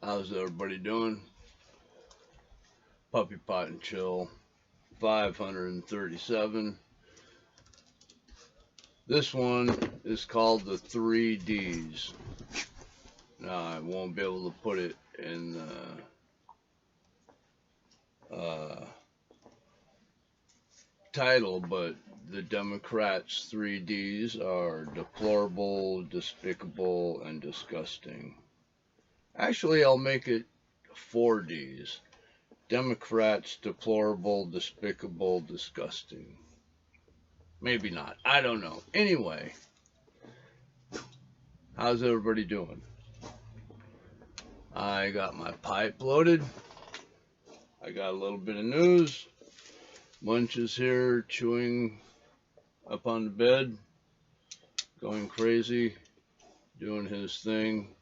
How's everybody doing? Puppy Pot and Chill 537. This one is called the 3Ds. Now, I won't be able to put it in the title, but the Democrats' 3Ds are deplorable, despicable, and disgusting. Actually, I'll make it 4Ds. Democrats, deplorable, despicable, disgusting. Maybe not. I don't know. Anyway, how's everybody doing? I got my pipe loaded. I got a little bit of news. Munch is here chewing up on the bed, going crazy, doing his thing.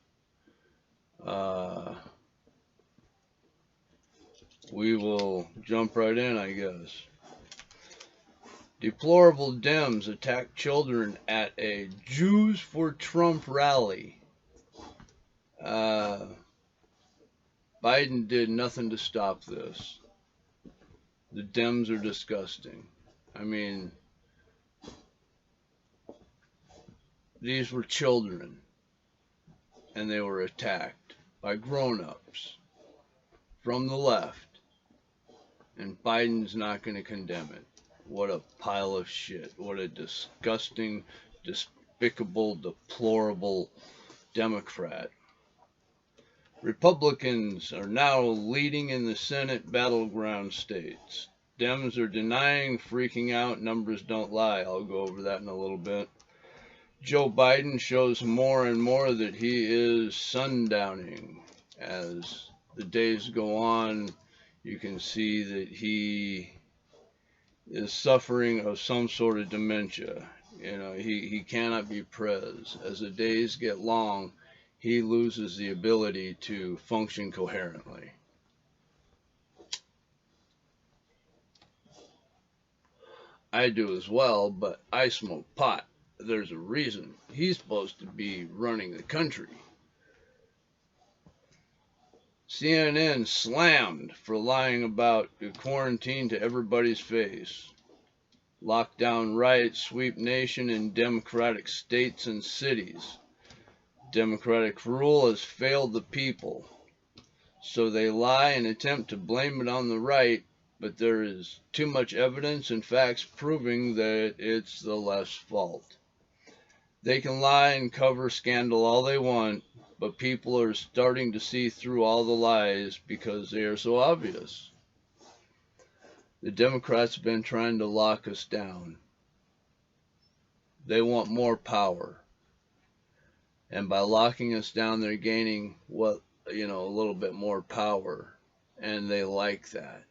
We will jump right in, I guess. Deplorable Dems attack children at a Jews for Trump rally. Biden did nothing to stop this. The Dems are disgusting. I mean, these were children, and they were attacked by grown-ups from the left, and Biden's not going to condemn it. What a pile of shit. What a disgusting, despicable, deplorable Democrat. Republicans are now leading in the Senate battleground states. Dems are denying, freaking out, numbers don't lie. I'll go over that in a little bit. Joe Biden shows more and more that he is sundowning. As the days go on, you can see that he is suffering of some sort of dementia. You know, he cannot be pres. As the days get long, he loses the ability to function coherently. I do as well, but I smoke pot. There's a reason. He's supposed to be running the country. CNN slammed for lying about the quarantine to everybody's face. Lockdown riots sweep nation in Democratic states and cities. Democratic rule has failed the people. So they lie and attempt to blame it on the right, but there is too much evidence and facts proving that it's the left's fault. They can lie and cover scandal all they want, but people are starting to see through all the lies because they are so obvious. The Democrats have been trying to lock us down. They want more power. And by locking us down, they're gaining a little bit more power. And they like that.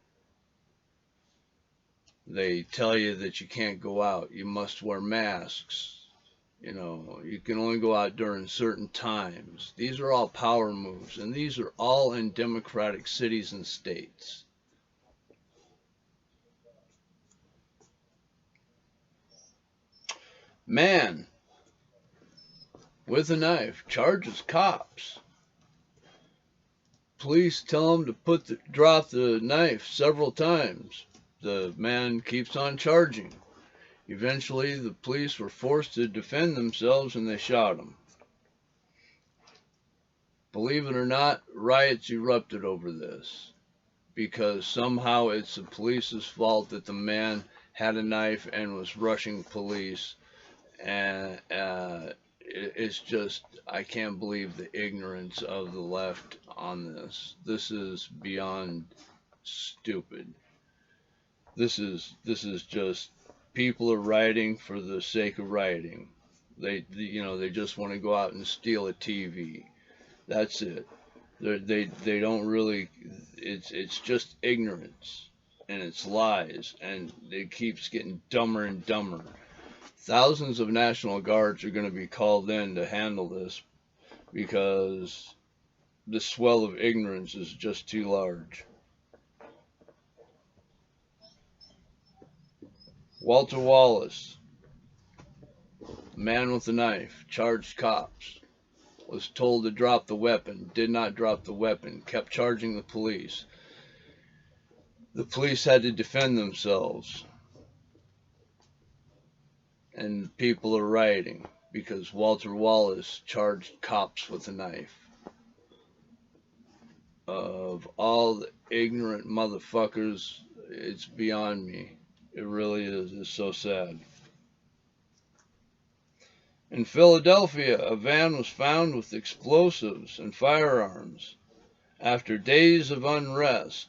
They tell you that you can't go out. You must wear masks. You can only go out during certain times. These are all power moves, and these are all in democratic cities and states. Man with a knife charges cops. Police tell him to drop the knife several times. The man keeps on charging. Eventually, the police were forced to defend themselves and they shot him. Believe it or not, riots erupted over this because somehow it's the police's fault that the man had a knife and was rushing police. And it's just, I can't believe the ignorance of the left on this. This is beyond stupid. This is just people are rioting for the sake of rioting. They just want to go out and steal a TV. That's it. They don't really. It's just ignorance, and it's lies, and it keeps getting dumber and dumber. Thousands of National Guards are going to be called in to handle this because the swell of ignorance is just too large. Walter Wallace, man with a knife, charged cops. was told to drop the weapon, did not drop the weapon, kept charging the police. The police had to defend themselves. And people are rioting because Walter Wallace charged cops with a knife. Of all the ignorant motherfuckers, it's beyond me. It really is. It's so sad. In Philadelphia, a van was found with explosives and firearms. After days of unrest,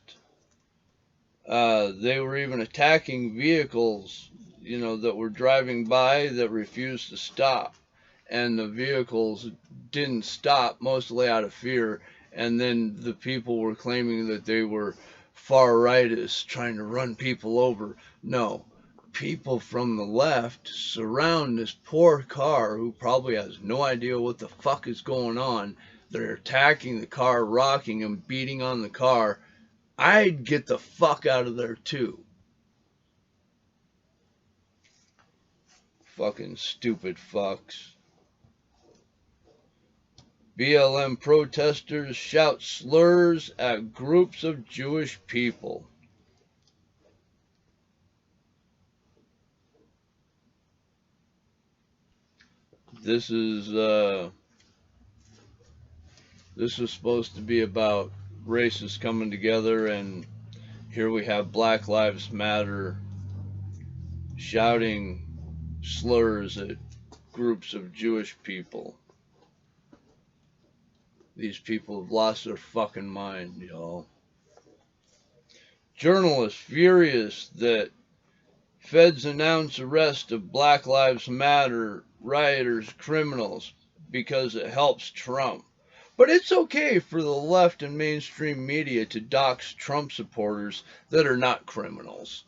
they were even attacking vehicles, that were driving by that refused to stop. And the vehicles didn't stop, mostly out of fear. And then the people were claiming that they were far rightists trying to run people over. No, people from the left surround this poor car who probably has no idea what the fuck is going on. They're attacking the car, rocking and beating on the car. I'd get the fuck out of there too. Fucking stupid fucks. BLM protesters shout slurs at groups of Jewish people. This is supposed to be about races coming together, and here we have Black Lives Matter shouting slurs at groups of Jewish people. These people have lost their fucking mind, y'all. Journalists furious that feds announce arrest of Black Lives Matter rioters, criminals, because it helps Trump. But it's okay for the left and mainstream media to dox Trump supporters that are not criminals.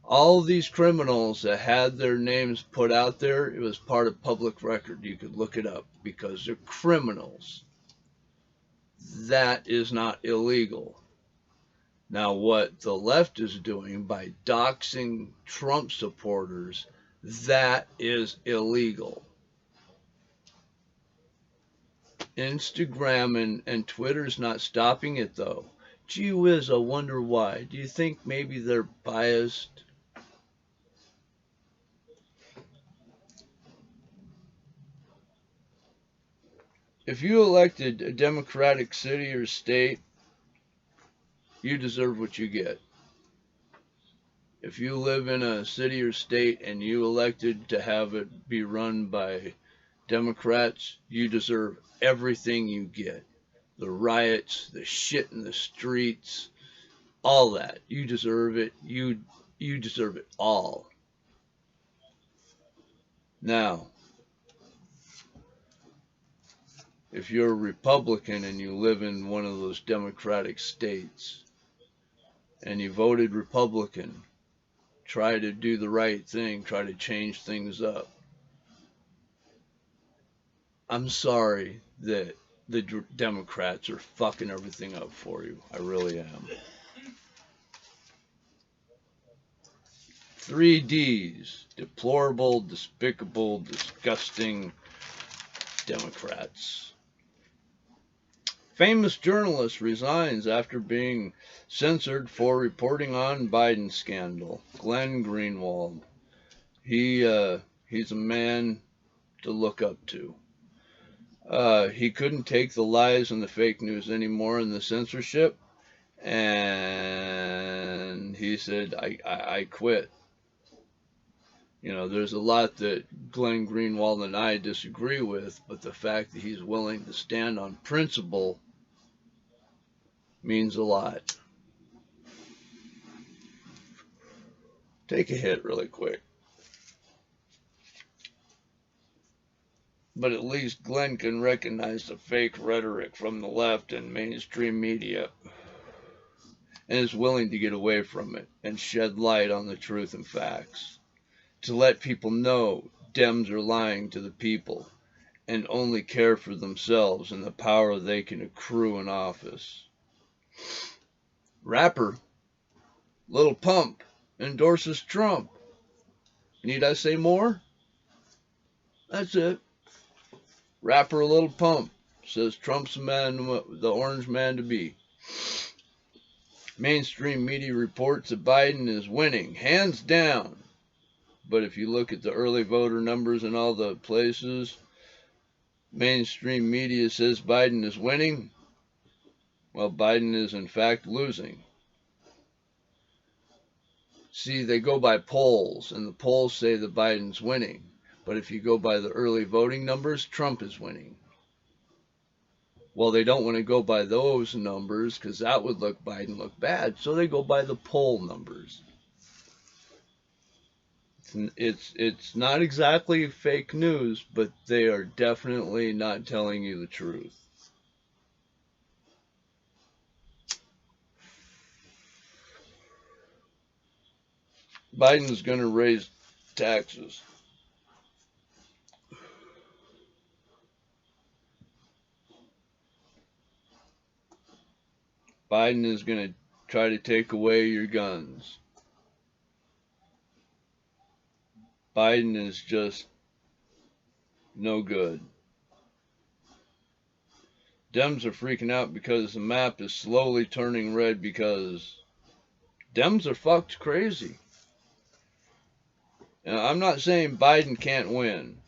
All these criminals that had their names put out there, it was part of public record. You could look it up because they're criminals. That is not illegal. Now, what the left is doing by doxing Trump supporters, that is illegal. Instagram and Twitter's not stopping it, though. Gee whiz, I wonder why. Do you think maybe they're biased? If you elected a Democratic city or state, you deserve what you get. If you live in a city or state and you elected to have it be run by Democrats, you deserve everything you get. The riots, the shit in the streets, all that. You deserve it. You deserve it all. Now, if you're a Republican and you live in one of those Democratic states and you voted Republican, try to do the right thing, try to change things up. I'm sorry that the Democrats are fucking everything up for you. I really am. 3 Ds. Deplorable, despicable, disgusting Democrats. Famous journalist resigns after being censored for reporting on Biden scandal. Glenn Greenwald. He's a man to look up to. He couldn't take the lies and the fake news anymore and the censorship, and he said, I quit. There's a lot that Glenn Greenwald and I disagree with, but the fact that he's willing to stand on principle means a lot. Take a hit really quick. But at least Glenn can recognize the fake rhetoric from the left and mainstream media and is willing to get away from it and shed light on the truth and facts. To let people know Dems are lying to the people and only care for themselves and the power they can accrue in office. Rapper Lil Pump endorses Trump. Need I say more? That's it. Rapper Little Pump says Trump's the orange man to be. Mainstream media reports that Biden is winning, hands down. But if you look at the early voter numbers in all the places, mainstream media says Biden is winning. Well, Biden is in fact losing. See, they go by polls, and the polls say that Biden's winning. But if you go by the early voting numbers, Trump is winning. Well, they don't want to go by those numbers because that would look Biden look bad. So they go by the poll numbers. It's not exactly fake news, but they are definitely not telling you the truth. Biden's going to raise taxes. Biden is going to try to take away your guns. Biden is just no good. Dems are freaking out because the map is slowly turning red because Dems are fucked crazy. Now, I'm not saying Biden can't win.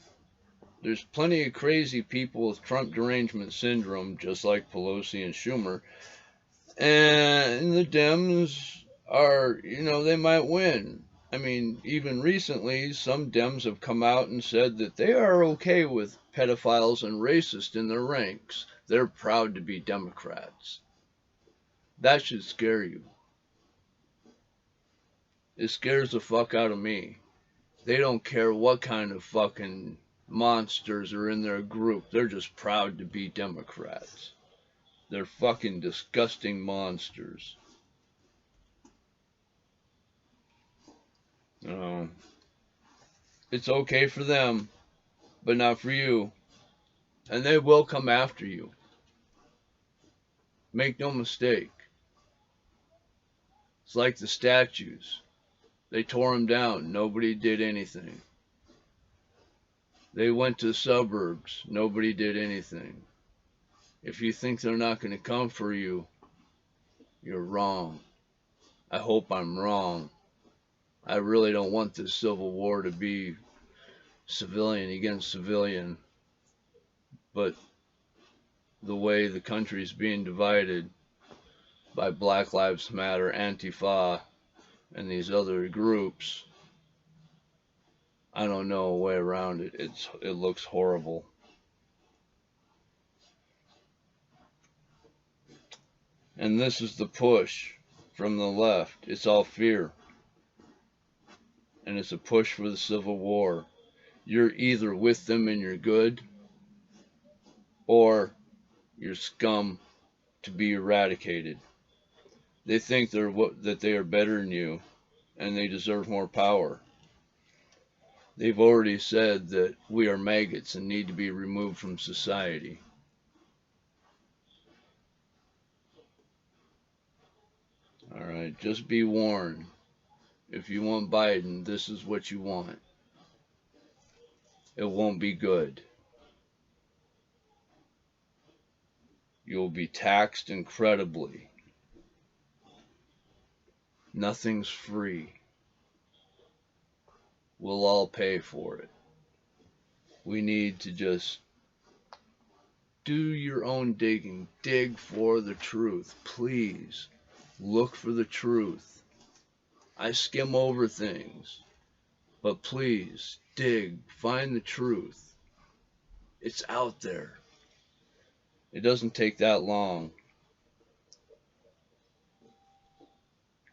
There's plenty of crazy people with Trump derangement syndrome, just like Pelosi and Schumer. And the Dems are, they might win. I mean, even recently, some Dems have come out and said that they are okay with pedophiles and racists in their ranks. They're proud to be Democrats. That should scare you. It scares the fuck out of me. They don't care what kind of fucking monsters are in their group. They're just proud to be Democrats. They're fucking disgusting monsters. It's okay for them, but not for you. And they will come after you. Make no mistake. It's like the statues. They tore them down. Nobody did anything. They went to the suburbs. Nobody did anything. If you think they're not going to come for you, you're wrong. I hope I'm wrong. I really don't want this civil war to be civilian against civilian. But the way the country's being divided by Black Lives Matter, Antifa, and these other groups, I don't know a way around it. It looks horrible. And this is the push from the left. It's all fear. And it's a push for the Civil War. You're either with them and you're good, or you're scum to be eradicated. They think that they are better than you, and they deserve more power. They've already said that we are maggots and need to be removed from society. All right, just be warned. If you want Biden, this is what you want. It won't be good. You'll be taxed incredibly. Nothing's free. We'll all pay for it. We need to just do your own digging. Dig for the truth. Please look for the truth. I skim over things, but please dig, find the truth. It's out there. It doesn't take that long.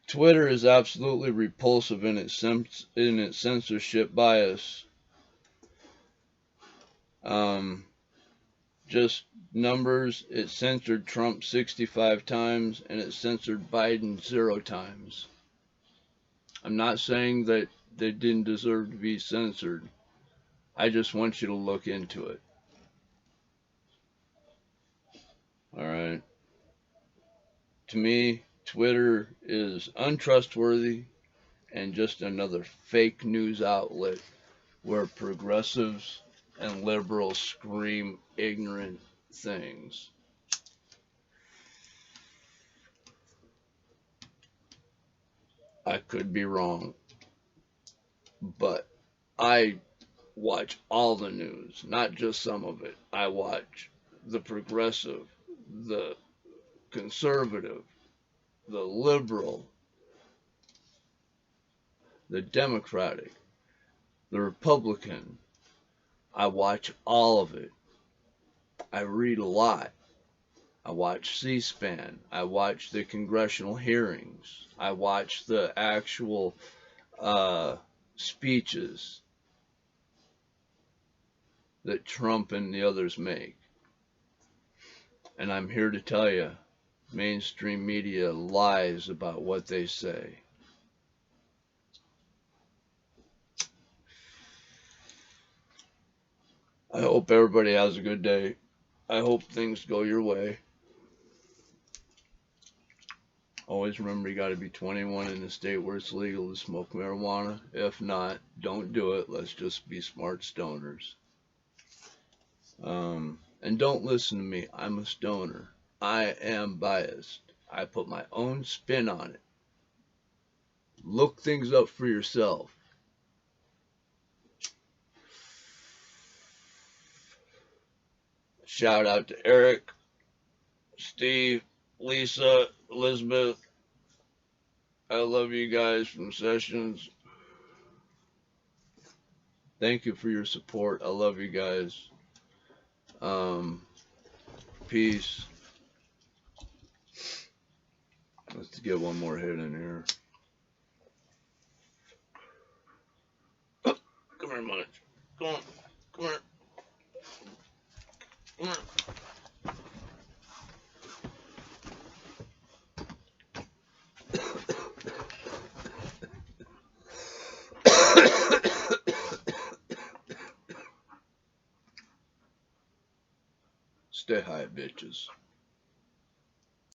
Twitter is absolutely repulsive in its censorship bias. Just numbers, it censored Trump 65 times and it censored Biden 0 times. I'm not saying that they didn't deserve to be censored. I just want you to look into it. Alright. To me, Twitter is untrustworthy and just another fake news outlet where progressives and liberals scream ignorant things. I could be wrong, but I watch all the news, not just some of it. I watch the progressive, the conservative, the liberal, the Democratic, the Republican. I watch all of it. I read a lot. I watch C-SPAN. I watch the congressional hearings. I watch the actual speeches that Trump and the others make. And I'm here to tell you, mainstream media lies about what they say. I hope everybody has a good day. I hope things go your way. Always remember you got to be 21 in the state where it's legal to smoke marijuana. If not, don't do it. Let's just be smart stoners. And don't listen to me. I'm a stoner. I am biased. I put my own spin on it. Look things up for yourself. Shout out to Eric, Steve, Lisa, Elizabeth. I love you guys from Sessions. Thank you for your support. I love you guys. Peace. Let's get one more hit in here. Oh, come here, Munch. Come on. Come here. Come here. Stay high, bitches.